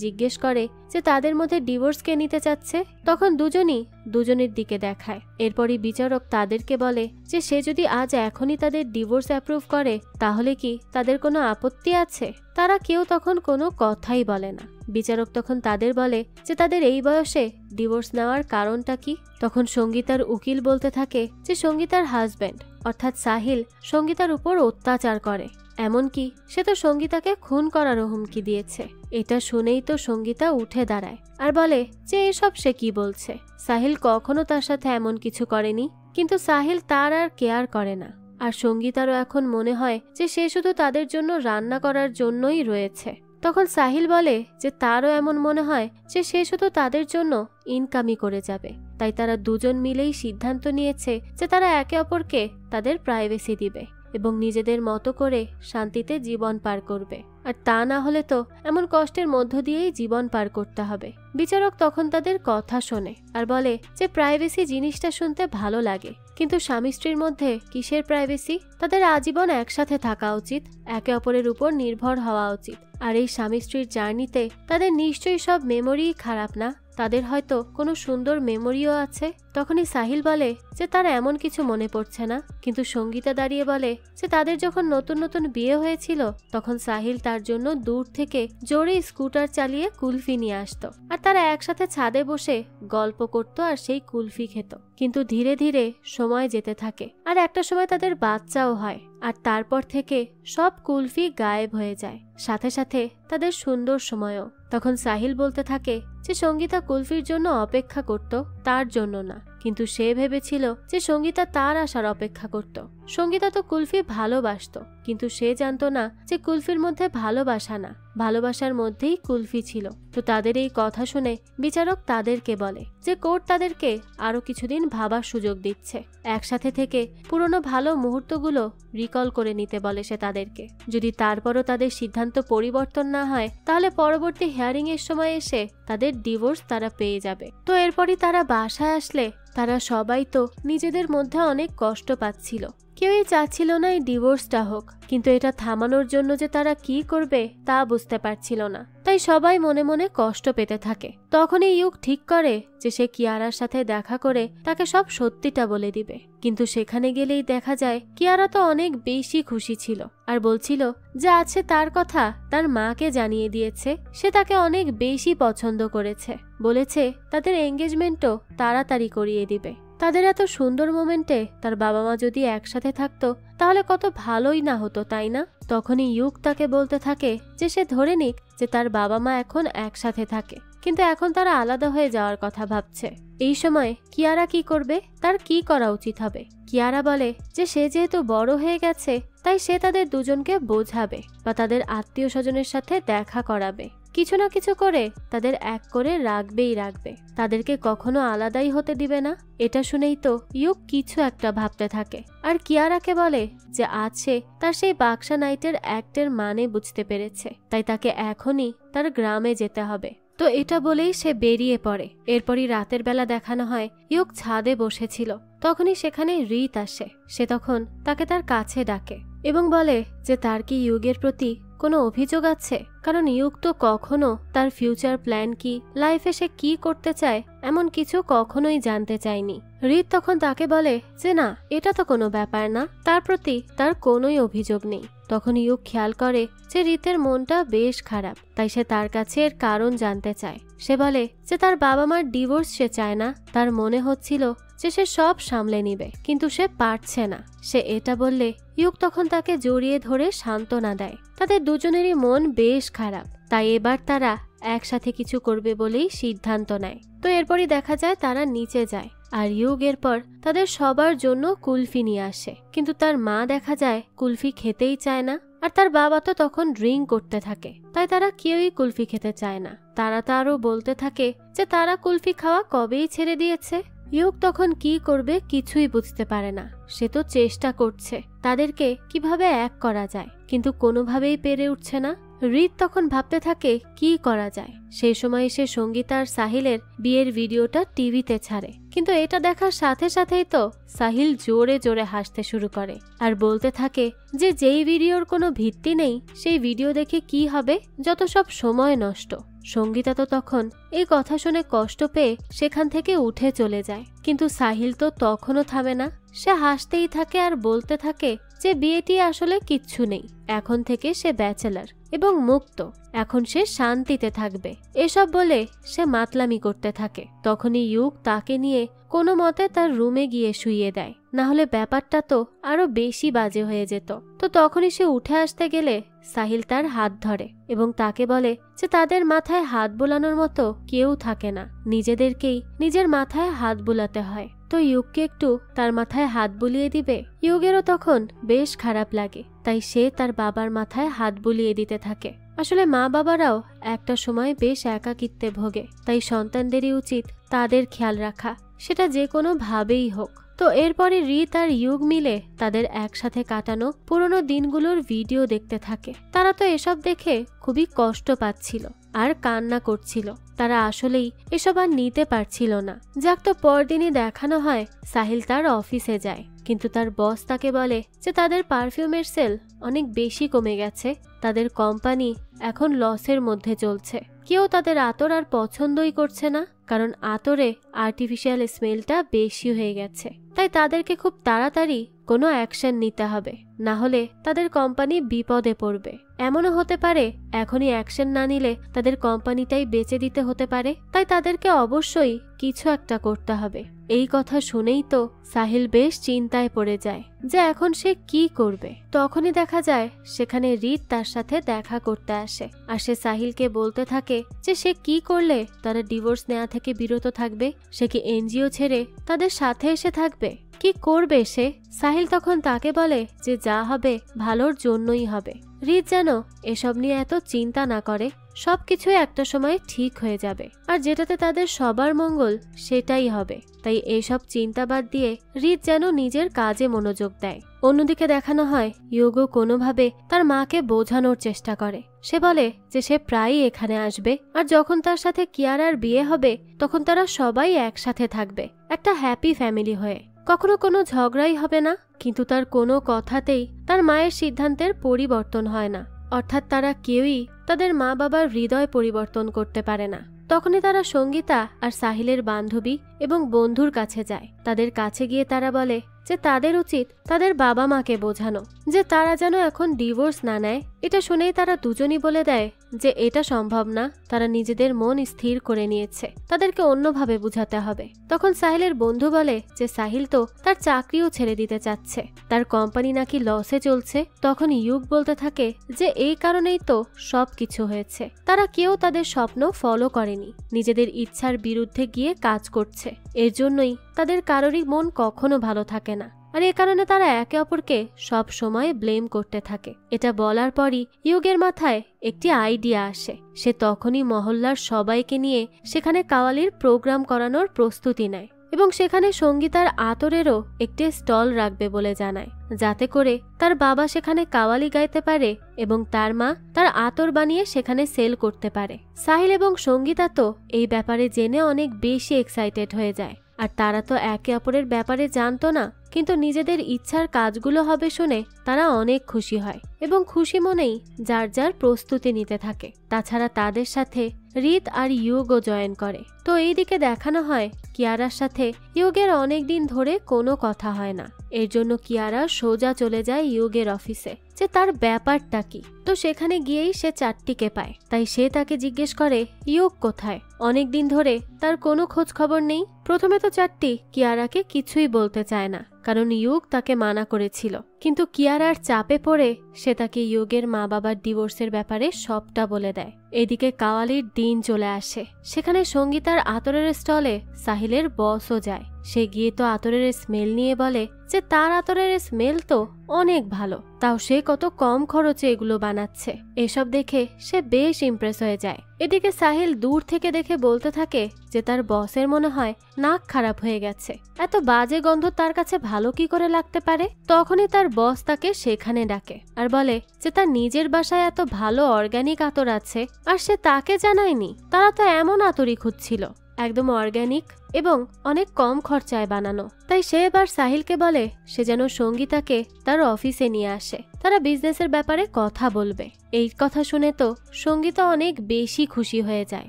জিজ্ঞেস করে যে তাদের মধ্যে ডিভোর্স কে নিতে চাচ্ছে। তখন দুজনই দুজনের দিকে দেখায়। এরপরই বিচারক তাদেরকে বলে যে সে যদি আজ এখনই তাদের ডিভোর্স অ্যাপ্রুভ করে তাহলে কি তাদের কোনো আপত্তি আছে? তারা কেউ তখন কোনো কথাই বলে না। বিচারক তখন তাদের বলে যে তাদের এই বয়সে ডিভোর্স নেওয়ার কারণটা কি। তখন সঙ্গীতার উকিল বলতে থাকে যে সঙ্গীতার হাজব্যান্ড অর্থাৎ সাহিল সঙ্গীতার উপর অত্যাচার করে, এমনকি সে তো সঙ্গীতাকে খুন করারও হুমকি দিয়েছে। এটা শুনেই তো সঙ্গীতা উঠে দাঁড়ায় আর বলে যে এসব সে কি বলছে, সাহিল কখনো তার সাথে এমন কিছু করেনি। কিন্তু সাহিল তার আর কেয়ার করে না। আর সঙ্গীতারও এখন মনে হয় যে সে শুধু তাদের জন্য রান্না করার জন্যই রয়েছে। তখন সাহিল বলে যে তারও এমন মনে হয় যে সে শুধু তাদের জন্য ইনকামই করে যাবে। তাই তারা দুজন মিলেই সিদ্ধান্ত নিয়েছে যে তারা একে অপরকে তাদের প্রাইভেসি দিবে এবং নিজেদের মতো করে শান্তিতে জীবন পার করবে। আর তা না হলে তো এমন কষ্টের মধ্য দিয়েই জীবন পার করতে হবে। বিচারক তখন তাদের কথা শোনে আর বলে যে প্রাইভেসি জিনিসটা শুনতে ভালো লাগে, কিন্তু স্বামী স্ত্রীর মধ্যে কিসের প্রাইভেসি? তাদের আজীবন একসাথে থাকা উচিত, একে অপরের উপর নির্ভর হওয়া উচিত। আর এই স্বামী স্ত্রীর জার্নিতে তাদের নিশ্চয়ই সব মেমোরিই খারাপ না, তাদের হয়তো কোনো সুন্দর মেমোরিও আছে। তখনই সাহিল বলে যে তার এমন কিছু মনে পড়ছে না। কিন্তু সঙ্গীতা দাঁড়িয়ে বলে যে তাদের যখন নতুন নতুন বিয়ে হয়েছিল তখন সাহিল তার জন্য দূর থেকে জোরে স্কুটার চালিয়ে কুলফি নিয়ে আসতো আর তারা একসাথে ছাদে বসে গল্প করতো আর সেই কুলফি খেত। কিন্তু ধীরে ধীরে সময় যেতে থাকে আর একটা সময় তাদের বাচ্চাও হয় আর তারপর থেকে সব কুলফি গায়েব হয়ে যায়, সাথে সাথে তাদের সুন্দর সময়ও। তখন সাহিল বলতে থাকে যে সঙ্গীতা কুলফির জন্য অপেক্ষা করত, তার জন্য না। কিন্তু সে ভেবেছিল যে সঙ্গীতা তার আসার অপেক্ষা করত। সঙ্গীতা তো কুলফি ভালোবাসতো, কিন্তু সে জানতো না যে কুলফির মধ্যে ভালোবাসা না, ভালোবাসার মধ্যেই কুলফি ছিল। তো তাদের এই কথা শুনে বিচারক তাদেরকে বলে যে কোর্ট তাদেরকে আরো কিছুদিন ভাবার সুযোগ দিচ্ছে, একসাথে থেকে পুরনো ভালো মুহূর্তগুলো রিকল করে নিতে বলে সে তাদেরকে। যদি তারপরও তাদের সিদ্ধান্ত পরিবর্তন না হয় তাহলে পরবর্তী হিয়ারিং এর সময় এসে তাদের ডিভোর্স তারা পেয়ে যাবে। তো এরপরই তারা বাসায় আসলে তারা সবাই তো নিজেদের মধ্যে অনেক কষ্ট পাচ্ছিল, কেউই চাচ্ছিল না এই ডিভোর্সটা হোক, কিন্তু এটা থামানোর জন্য যে তারা কি করবে তা বুঝতে পারছিল না। তাই সবাই মনে মনে কষ্ট পেতে থাকে। তখনই ইউক ঠিক করে যে সে কিয়ারার সাথে দেখা করে তাকে সব সত্যিটা বলে দিবে। কিন্তু সেখানে গেলেই দেখা যায় কিয়ারা তো অনেক বেশি খুশি ছিল আর বলছিল যে আছে তার কথা তার মাকে জানিয়ে দিয়েছে, সে তাকে অনেক বেশি পছন্দ করেছে, বলেছে তাদের এঙ্গেজমেন্টও তাড়াতাড়ি করিয়ে দিবে। তাদের এত সুন্দর মোমেন্টে তার বাবা মা যদি একসাথে থাকতো তাহলে কত ভালোই না হতো, তাই না? তখনই ইউক তাকে বলতে থাকে যে সে ধরে নিক যে তার বাবা মা এখন একসাথে থাকে, কিন্তু এখন তারা আলাদা হয়ে যাওয়ার কথা ভাবছে। এই সময় কিয়ারা কি করবে, তার কি করা উচিত হবে? কিয়ারা বলে যে সে যেহেতু বড় হয়ে গেছে তাই সে তাদের দুজনকে বোঝাবে বা তাদের আত্মীয় স্বজনের সাথে দেখা করাবে, কিছু না কিছু করে তাদের এক করে রাখবে, তাদেরকে কখনো আলাদাই হতে দিবে না। এটা শুনেই তো ইউক কিছু একটা ভাবতে থাকে আর কিয়ারাকে বলে যে আছে তার সেই বাক্সা নাইটের অ্যাক্টের মানে বুঝতে পেরেছে, তাই তাকে এখনই তার গ্রামে যেতে হবে। তো এটা বলেই সে বেরিয়ে পড়ে। এরপরই রাতের বেলা দেখানো হয় ইউক ছাদে বসেছিল, তখনই সেখানে রিত আসে। সে তখন তাকে তার কাছে ডাকে এবং বলে যে তার কি ইউগের প্রতি কোনো অভিযোগ আছে, কারণ ইউক তো কখনো তার ফিউচার প্ল্যান কি, লাইফে সে কি করতে চায় এমন কিছু কখনোই জানতে চায়নি। রিত তখন তাকে বলে যে না, এটা তো কোনো ব্যাপার না, তার প্রতি তার কোনোই অভিযোগ নেই। তখন ইউক খেয়াল করে যে রিতের মনটা বেশ খারাপ, তাই সে তার কাছে এর কারণ জানতে চায়। সে বলে যে তার বাবা মার ডিভোর্স সে চায় না, তার মনে হচ্ছিল যে সে সব সামলে নিবে কিন্তু সে পারছে না। সে এটা বললে ইউক তখন তাকে জড়িয়ে ধরে সান্ত্বনা দেয়। তাদের দুজনেরই মন বেশ খারাপ, তাই এবার তারা একসাথে কিছু করবে বলেই সিদ্ধান্ত নেয়। তো এরপরই দেখা যায় তারা নিচে যায় আর ইউক এরপর তাদের সবার জন্য কুলফি নিয়ে আসে, কিন্তু তার মা দেখা যায় কুলফি খেতেই চায় না আর তার বাবা তো তখন ড্রিঙ্ক করতে থাকে, তাই তারা কেউই কুলফি খেতে চায় না। তারা তো আরো বলতে থাকে যে তারা কুলফি খাওয়া কবেই ছেড়ে দিয়েছে। ইউক তখন কি করবে কিছুই বুঝতে পারে না। সে তো চেষ্টা করছে তাদেরকে কিভাবে এক করা যায়, কিন্তু কোনোভাবেই পেরে উঠছে না। রিত তখন ভাবতে থাকে কি করা যায়। সেই সময় সে সঙ্গীতা আর সাহিলের বিয়ের ভিডিওটা টিভিতে ছাড়ে, কিন্তু এটা দেখার সাথে সাথেই তো সাহিল জোরে জোরে হাসতে শুরু করে আর বলতে থাকে যে যেই ভিডিওর কোনো ভিত্তি নেই সেই ভিডিও দেখে কি হবে, যত সব সময় নষ্ট। সঙ্গীতা তো তখন এই কথা শুনে কষ্ট পেয়ে সেখান থেকে উঠে চলে যায়, কিন্তু সাহিল তো তখনও থামে না। সে হাসতেই থাকে আর বলতে থাকে যে বিয়েটি আসলে কিচ্ছু নেই, এখন থেকে সে ব্যাচেলার এবং মুক্ত, এখন সে শান্তিতে থাকবে। এসব বলে সে মাতলামি করতে থাকে। তখনই ইউক তাকে নিয়ে কোনো মতে তার রুমে গিয়ে শুইয়ে দেয়, না হলে ব্যাপারটা তো আরো বেশি বাজে হয়ে যেত। তো তখনই সে উঠে আসতে গেলে সাহিল তার হাত ধরে এবং তাকে বলে যে তাদের মাথায় হাত বোলানোর মতো কেউ থাকে না, নিজেদেরকেই নিজের মাথায় হাত বুলাতে হয়। তো ইউককে একটু তার মাথায় হাত বুলিয়ে দিবে। ইউগেরও তখন বেশ খারাপ লাগে, তাই সে তার বাবার মাথায় হাত বুলিয়ে দিতে থাকে। আসলে মা বাবারাও একটা সময় বেশ একাকিত্বে ভোগে, তাই সন্তানদেরই উচিত তাদের খেয়াল রাখা, সেটা যে কোনো ভাবেই হোক। তো এরপরে রিত আর ইউগ মিলে তাদের একসাথে কাটানো পুরনো দিনগুলোর ভিডিও দেখতে থাকে। তারা তো এসব দেখে খুবই কষ্ট পাচ্ছিল আর কান্না করছিল। তারা আসলেই এসব আর নিতে পারছিল না। যাক, তো পরদিনই দেখানো হয় সাহিল তার অফিসে যায়, কিন্তু তার বস তাকে বলে যে তাদের পারফিউমের সেল অনেক বেশি কমে গেছে, তাদের কোম্পানি এখন লসের মধ্যে চলছে। কেউ তাদের আতর আর পছন্দই করছে না, কারণ আতরে আর্টিফিশিয়াল স্মেলটা বেশি হয়ে গেছে। তাই তাদেরকে খুব তাড়াতাড়ি কোনো অ্যাকশন নিতে হবে, না হলে তাদের কোম্পানি বিপদে পড়বে। এমনও হতে পারে এখনই অ্যাকশন না নিলে তাদের কোম্পানিটাই বেচে দিতে হতে পারে, তাই তাদেরকে অবশ্যই কিছু একটা করতে হবে। এই কথা শুনেই তো সাহিল বেশ চিন্তায় পড়ে যায় যে এখন সে কি করবে। তখনই দেখা যায় সেখানে রিত তার সাথে দেখা করতে আসে আর সে সাহিলকে বলতে থাকে যে সে কি করলে তারা ডিভোর্স নেওয়া থেকে বিরত থাকবে, সে কি এনজিও ছেড়ে তাদের সাথে এসে থাকবে, কি করবে সে। সাহিল তখন তাকে বলে যে যা হবে ভালোর জন্যই হবে। রিত যেন এসব নিয়ে এত চিন্তা না করে, সবকিছুই একটা সময় ঠিক হয়ে যাবে আর যেটাতে তাদের সবার মঙ্গল সেটাই হবে। তাই এইসব চিন্তা বাদ দিয়ে রিত যেন নিজের কাজে মনোযোগ দেয়। অন্যদিকে দেখানো হয় ইয়োগো কোনোভাবে তার মাকে বোঝানোর চেষ্টা করে। সে বলে যে সে প্রায়ই এখানে আসবে আর যখন তার সাথে কিয়ারার বিয়ে হবে তখন তারা সবাই একসাথে থাকবে, একটা হ্যাপি ফ্যামিলি হয়ে। কখনো কোনো ঝগড়াই হবে না, কিন্তু তার কোনো কথাতেই তার মায়ের সিদ্ধান্তের পরিবর্তন হয় না। অর্থাৎ তারা কেউই তাদের মা বাবার হৃদয় পরিবর্তন করতে পারে না। তখনই তারা সঙ্গীতা আর সাহিলের বান্ধবী এবং বন্ধুর কাছে যায়। তাদের কাছে গিয়ে তারা বলে যে তাদের উচিত তাদের বাবা মাকে বোঝানো যে তারা যেন এখন ডিভোর্স না নেয়। এটা শুনেই তারা দুজনই বলে দেয় যে এটা সম্ভব না, তারা নিজেদের মন স্থির করে নিয়েছে, তাদেরকে অন্যভাবে বুঝাতে হবে। তখন সাহিলের বন্ধু বলে যে সাহিল তো তার চাকরিও ছেড়ে দিতে চাচ্ছে, তার কোম্পানি নাকি লসে চলছে। তখন ইউক বলতে থাকে যে এই কারণেই তো সব কিছু হয়েছে, তারা কেউ তাদের স্বপ্ন ফলো করেনি, নিজেদের ইচ্ছার বিরুদ্ধে গিয়ে কাজ করছে, এর জন্যই তাদের কারোরই মন কখনো ভালো থাকে না। আর এ কারণে তারা একে অপরকে সব সময় ব্লেম করতে থাকে। এটা বলার পরই ইউগের মাথায় একটি আইডিয়া আসে। সে তখনই মহল্লার সবাইকে নিয়ে সেখানে কাওয়ালির প্রোগ্রাম করানোর প্রস্তুতি নেয় এবং সেখানে সঙ্গীতার আতরেরও একটি স্টল রাখবে বলে জানায়, যাতে করে তার বাবা সেখানে কাওয়ালি গাইতে পারে এবং তার মা তার আতর বানিয়ে সেখানে সেল করতে পারে। সাহিল এবং সঙ্গীতা তো এই ব্যাপারে জেনে অনেক বেশি এক্সাইটেড হয়ে যায়। আর তারা তো একে অপরের ব্যাপারে জানতো না, কিন্তু নিজেদের ইচ্ছার কাজগুলো হবে শুনে তারা অনেক খুশি হয় এবং খুশি মনেই যার যার প্রস্তুতি নিতে থাকে। তাছাড়া তাদের সাথে রিত আর ইউগও জয়েন করে। তো এইদিকে দেখানো হয় কিয়ারার সাথে ইউগের অনেকদিন ধরে কোনো কথা হয় না। এর জন্য কিয়ারা সোজা চলে যায় ইউগের অফিসে যে তার ব্যাপারটা কি। তো সেখানে গিয়েই সে চাট্টিকে পায়, তাই সে তাকে জিজ্ঞেস করে ইউগ কোথায়, অনেকদিন ধরে তার কোনো খোঁজ খবর নেই। প্রথমে তো চাট্টি কিয়ারাকে কিছুই বলতে চায় না, কারণ ইউগ তাকে মানা করেছিল, কিন্তু কিয়ারার চাপে পড়ে সে তাকে ইউগের মা বাবার ডিভোর্সের ব্যাপারে সবটা বলে দেয়। এদিকে কাওয়ালির দিন চলে আসে। সেখানে সঙ্গীতার আতরের স্টলে সাহিলের বসও যায়। সে গিয়ে তো আতরের স্মেল নিয়ে বলে যে তার আতরের স্মেল তো অনেক ভালো, তাও সে কত কম খরচে এগুলো বানাচ্ছে। এসব দেখে সে বেশ ইমপ্রেস হয়ে যায়। এদিকে সাহিল দূর থেকে দেখে বলতে থাকে যে তার বসের মনে হয় নাক খারাপ হয়ে গেছে, এত বাজে গন্ধ তার কাছে ভালো কি করে লাগতে পারে। তখনই তার বস তাকে সেখানে ডাকে আর বলে যে তার নিজের বাসায় এত ভালো অর্গানিক আতর আছে আর সে তাকে জানায়নি। তারা তো এমন আতরই খুঁজছিল, একদম অর্গানিক এবং অনেক কম খরচায় বানানো। তাই সে এবার সাহিলকে বলে সে যেন সঙ্গীতাকে তার অফিসে নিয়ে আসে, তারা বিজনেসের ব্যাপারে কথা বলবে। এই কথা শুনে তো সঙ্গীতা অনেক বেশি খুশি হয়ে যায়।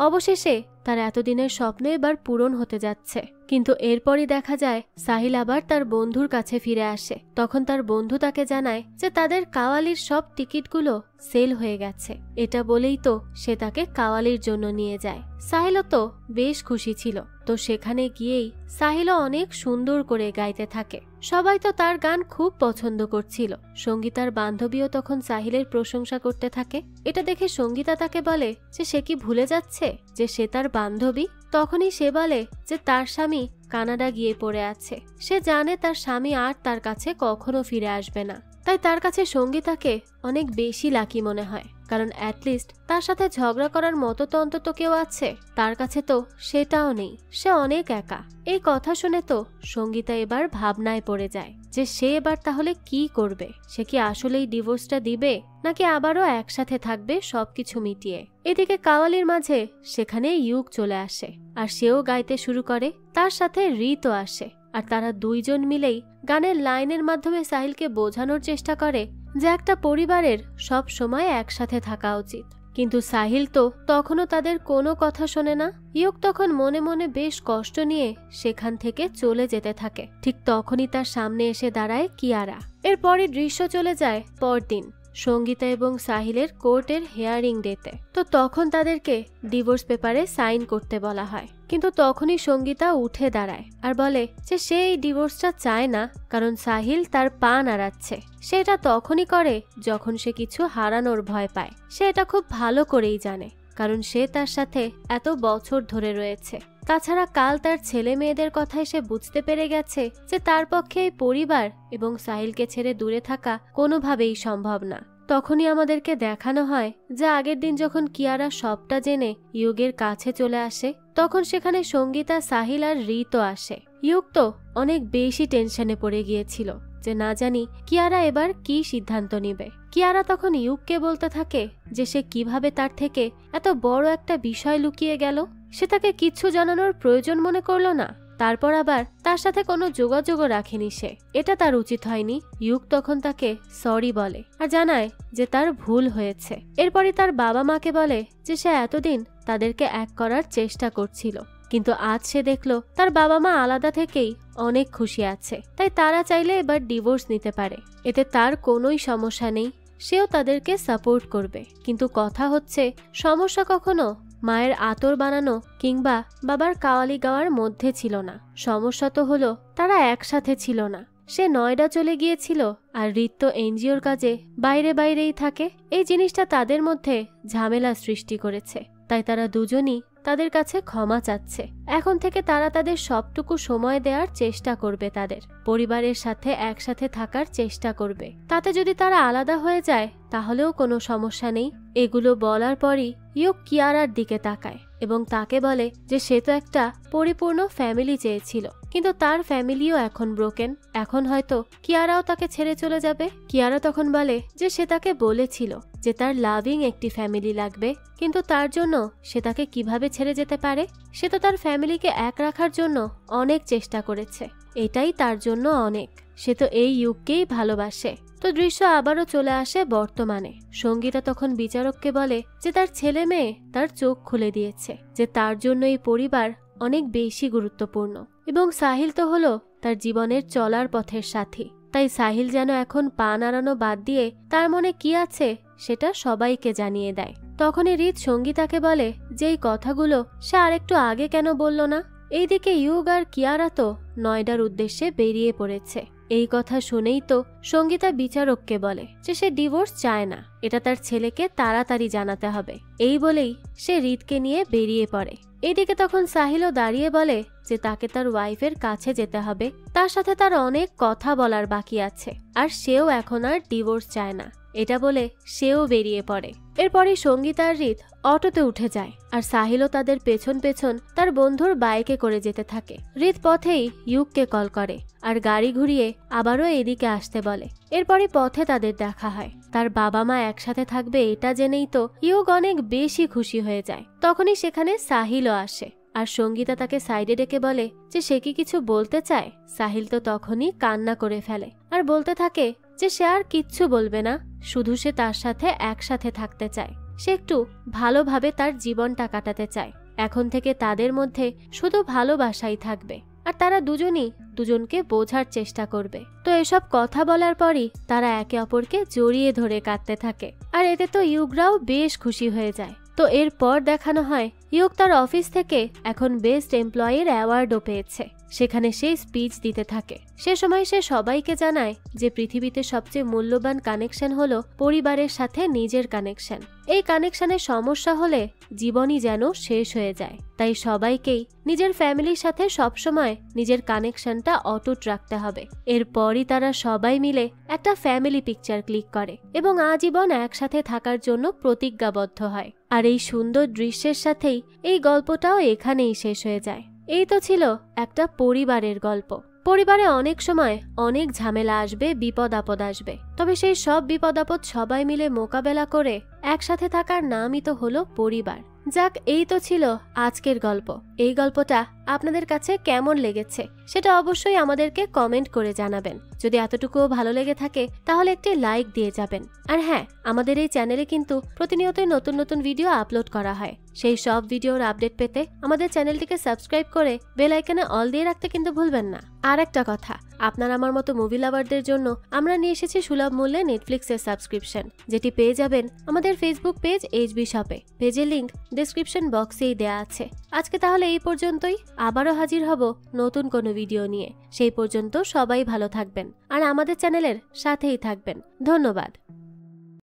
অবশেষে তার এতদিনের স্বপ্ন এবার পূরণ হতে যাচ্ছে। কিন্তু এরপরই দেখা যায় সাহিল আবার তার বন্ধুর কাছে ফিরে আসে। তখন তার বন্ধু তাকে জানায় যে তাদের কাওয়ালির সব টিকিটগুলো সেল হয়ে গেছে। এটা বলেই তো সে তাকে কাওয়ালির জন্য নিয়ে যায়। সাহিলও তো বেশ খুশি ছিল। তো সেখানে গিয়েই সাহিলও অনেক সুন্দর করে গাইতে থাকে। সবাই তো তার গান খুব পছন্দ করছিল। সঙ্গীতার বান্ধবীও তখন সাহিলের প্রশংসা করতে থাকে। এটা দেখে সঙ্গীতা তাকে বলে যে সে কি ভুলে যাচ্ছে যে সে তার বান্ধবী। তখনই সে বলে যে তার স্বামী কানাডা গিয়ে পড়ে আছে, সে জানে তার স্বামী আর তার কাছে কখনো ফিরে আসবে না। তাই তার কাছে সঙ্গীতাকে অনেক বেশি লাকি মনে হয়, কারণ অ্যাটলিস্ট তার সাথে ঝগড়া করার মতো তো অন্তত কেউ আছে। তার কাছে তো সেটাও নেই, সে অনেক একা। এই কথা শুনে তো সঙ্গীতা এবার ভাবনায় পড়ে যায় যে সে এবার তাহলে কি করবে। সে কি আসলেই ডিভোর্সটা দিবে নাকি আবারও একসাথে থাকবে সবকিছু মিটিয়ে। এদিকে কাওয়ালির মাঝে সেখানে ইউগ চলে আসে আর সেও গাইতে শুরু করে। তার সাথে রিতও আসে আর তারা দুইজন মিলেই গানের লাইনের মাধ্যমে সাহিলকে বোঝানোর চেষ্টা করে যে একটা পরিবারের সব সময় একসাথে থাকা উচিত। কিন্তু সাহিল তো তখনও তাদের কোনো কথা শোনে না। ইউক তখন মনে মনে বেশ কষ্ট নিয়ে সেখান থেকে চলে যেতে থাকে। ঠিক তখনই তার সামনে এসে দাঁড়ায় কিয়ারা। এরপরই দৃশ্য চলে যায় পরদিন সঙ্গীতা এবং সাহিলের কোর্টের হিয়ারিং ডেতে। তো তখন তাদেরকে ডিভোর্স পেপারে সাইন করতে বলা হয়। কিন্তু তখনই সঙ্গীতা উঠে দাঁড়ায় আর বলে যে সে এই ডিভোর্সটা চায় না, কারণ সাহিল তার পা নাড়াচ্ছে। সে এটা তখনই করে যখন সে কিছু হারানোর ভয় পায়। সে এটা খুব ভালো করেই জানে, কারণ সে তার সাথে এত বছর ধরে রয়েছে। তাছাড়া কাল তার ছেলে মেয়েদের কথায় সে বুঝতে পেরে গেছে যে তার পক্ষে এই পরিবার এবং সাহিলকে ছেড়ে দূরে থাকা কোনোভাবেই সম্ভব না। তখনই আমাদেরকে দেখানো হয় যে আগের দিন যখন কিয়ারা সবটা জেনে ইউগের কাছে চলে আসে, তখন সেখানে সঙ্গীতা, সাহিল আর রিতও আসে। ইউগ তো অনেক বেশি টেনশনে পড়ে গিয়েছিল যে না জানি কিয়ারা এবার কি সিদ্ধান্ত নিবে। কিয়ারা তখন ইউগকে বলতে থাকে যে সে কিভাবে তার থেকে এত বড় একটা বিষয় লুকিয়ে গেল। সে তাকে কিচ্ছু জানানোর প্রয়োজন মনে করলো না। তারপর আবার তার সাথে কোনো যোগাযোগও রাখেনি সে। এটা তার উচিত হয়নি। ইউক তখন তাকে সরি বলে আর জানায় যে তার ভুল হয়েছে। এরপরই তার বাবা মাকে বলে যে সে এতদিন তাদেরকে এক করার চেষ্টা করছিল, কিন্তু আজ সে দেখলো তার বাবা মা আলাদা থেকেই অনেক খুশি আছে, তাই তারা চাইলে এবার ডিভোর্স নিতে পারে। এতে তার কোনোই সমস্যা নেই, সেও তাদেরকে সাপোর্ট করবে। কিন্তু কথা হচ্ছে, সমস্যা কখনো মায়ের আতর বানানো কিংবা বাবার কাওয়ালি গাওয়ার মধ্যে ছিল না। সমস্যা তো হলো তারা একসাথে ছিল না। সে নয়ডা চলে গিয়েছিল আর ঋত্য এনজিওর কাজে বাইরে বাইরেই থাকে। এই জিনিসটা তাদের মধ্যে ঝামেলা সৃষ্টি করেছে, তাই তারা দুজনই তাদের কাছে ক্ষমা চাচ্ছে। এখন থেকে তারা তাদের সবটুকু সময় দেওয়ার চেষ্টা করবে, তাদের পরিবারের সাথে একসাথে থাকার চেষ্টা করবে। তাতে যদি তারা আলাদা হয়ে যায় তাহলেও কোনো সমস্যা নেই। এগুলো বলার পরই ইউক কিয়ারার দিকে তাকায় এবং তাকে বলে যে সে তো একটা পরিপূর্ণ ফ্যামিলি চেয়েছিল, কিন্তু তার ফ্যামিলিও এখন ব্রোকেন। এখন হয়তো কিয়ারাও তাকে ছেড়ে চলে যাবে। কিয়ারা তখন বলে যে সে তাকে বলেছিল যে তার লাভিং একটি ফ্যামিলি লাগবে, কিন্তু তার জন্য সে তাকে কিভাবে ছেড়ে যেতে পারে? সে তো তার ফ্যামিলিকে এক রাখার জন্য অনেক চেষ্টা করেছে, এটাই তার জন্য অনেক। সে তো এই ইউককেই ভালোবাসে। তো দৃশ্য আবারও চলে আসে বর্তমানে। সঙ্গীতা তখন বিচারককে বলে যে তার ছেলে মেয়ে তার চোখ খুলে দিয়েছে, যে তার জন্য এই পরিবার অনেক বেশি গুরুত্বপূর্ণ এবং সাহিল তো হলো তার জীবনের চলার পথের সাথী। তাই সাহিল যেন এখন পা নাড়ানো বাদ দিয়ে তার মনে কি আছে সেটা সবাইকে জানিয়ে দেয়। তখনই রিত সঙ্গীতাকে বলে যে এই কথাগুলো সে আরেকটু আগে কেন বলল না। এইদিকে ইউক আর কিয়ারা তো নয়ডার উদ্দেশ্যে বেরিয়ে পড়েছে। এই কথা শুনেই তো সঙ্গীতা বিচারককে বলে যে সে ডিভোর্স চায় না, এটা তার ছেলেকে তাড়াতাড়ি জানাতে হবে। এই বলেই সে রিতকে নিয়ে বেরিয়ে পড়ে। এইদিকে তখন সাহিলও দাঁড়িয়ে বলে যে তাকে তার ওয়াইফের কাছে যেতে হবে, তার সাথে তার অনেক কথা বলার বাকি আছে, আর সেও এখন আর ডিভোর্স চায় না। এটা বলে সেও বেরিয়ে পড়ে। এরপরই সঙ্গীতা আর রিত অটোতে উঠে যায় আর সাহিলও তাদের পেছন পেছন তার বন্ধুর বাইকে করে যেতে থাকে। রিত পথেই ইউককে কল করে আর গাড়ি ঘুরিয়ে আবারও এদিকে আসতে বলে। এরপরই পথে তাদের দেখা হয়। তার বাবা মা একসাথে থাকবে এটা জেনেই তো ইউক অনেক বেশি খুশি হয়ে যায়। তখনই সেখানে সাহিলও আসে আর সঙ্গীতা তাকে সাইডে ডেকে বলে যে সে কি কিছু বলতে চায়। সাহিল তো তখনই কান্না করে ফেলে আর বলতে থাকে যে সে আর কিচ্ছু বলবে না, শুধু সে তার সাথে একসাথে থাকতে চায়। সে একটু ভালোভাবে তার জীবনটা কাটাতে চায়। এখন থেকে তাদের মধ্যে শুধু ভালোবাসাই থাকবে আর তারা দুজনই দুজনকে বোঝার চেষ্টা করবে। তো এসব কথা বলার পরই তারা একে অপরকে জড়িয়ে ধরে কাঁদতে থাকে আর এতে তো ইউকরাও বেশ খুশি হয়ে যায়। তো এরপর দেখানো হয় ইউক তার অফিস থেকে এখন বেস্ট এমপ্লয়ির অ্যাওয়ার্ডও পেয়েছে। সেখানে সে স্পিচ দিতে থাকে। সে সময় সে সবাইকে জানায় যে পৃথিবীতে সবচেয়ে মূল্যবান কানেকশন হলো পরিবারের সাথে নিজের কানেকশন। এই কানেকশনের সমস্যা হলে জীবনই যেন শেষ হয়ে যায়। তাই সবাইকেই নিজের ফ্যামিলির সাথে সবসময় নিজের কানেকশনটা অটুট রাখতে হবে। এরপরই তারা সবাই মিলে একটা ফ্যামিলি পিকচার ক্লিক করে এবং আজীবন একসাথে থাকার জন্য প্রতিজ্ঞাবদ্ধ হয়। আর এই সুন্দর দৃশ্যের সাথেই এই গল্পটাও এখানেই শেষ হয়ে যায়। এই তো ছিল একটা পরিবারের গল্প। পরিবারে অনেক সময় অনেক ঝামেলা আসবে, বিপদ আপদ আসবে, তবে সেই সব বিপদ আপদ সবাই মিলে মোকাবেলা করে একসাথে থাকার নামই তো হলো পরিবার। যাক, এই তো ছিল আজকের গল্প। এই গল্পটা আপনাদের কাছে কেমন লেগেছে সেটা অবশ্যই আমাদেরকে কমেন্ট করে জানাবেন। যদি এতটুকুও ভালো লেগে থাকে তাহলে একটি লাইক দিয়ে যাবেন। আর হ্যাঁ, আমাদের এই চ্যানেলে কিন্তু প্রতিনিয়তই নতুন নতুন ভিডিও আপলোড করা হয়। সেই সব ভিডিওর আপডেট পেতে আমাদের চ্যানেলটিকে সাবস্ক্রাইব করে বেল আইকনে অল দিয়ে রাখতে কিন্তু ভুলবেন না। আর একটা কথা, আপনার আমার মতো মুভি লাভারদের জন্য আমরা নিয়ে এসেছি সুলভ মূল্যে নেটফ্লিক্সের সাবস্ক্রিপশন, যেটি পেয়ে যাবেন আমাদের ফেসবুক পেজ এইচবি শপে। পেজের লিংক ডেসক্রিপশন বক্সেই দেয়া আছে। আজকে তাহলে এই পর্যন্তই। আবারও হাজির হব নতুন কোনো ভিডিও নিয়ে। সেই পর্যন্ত সবাই ভালো থাকবেন আর আমাদের চ্যানেলের সাথেই থাকবেন। ধন্যবাদ।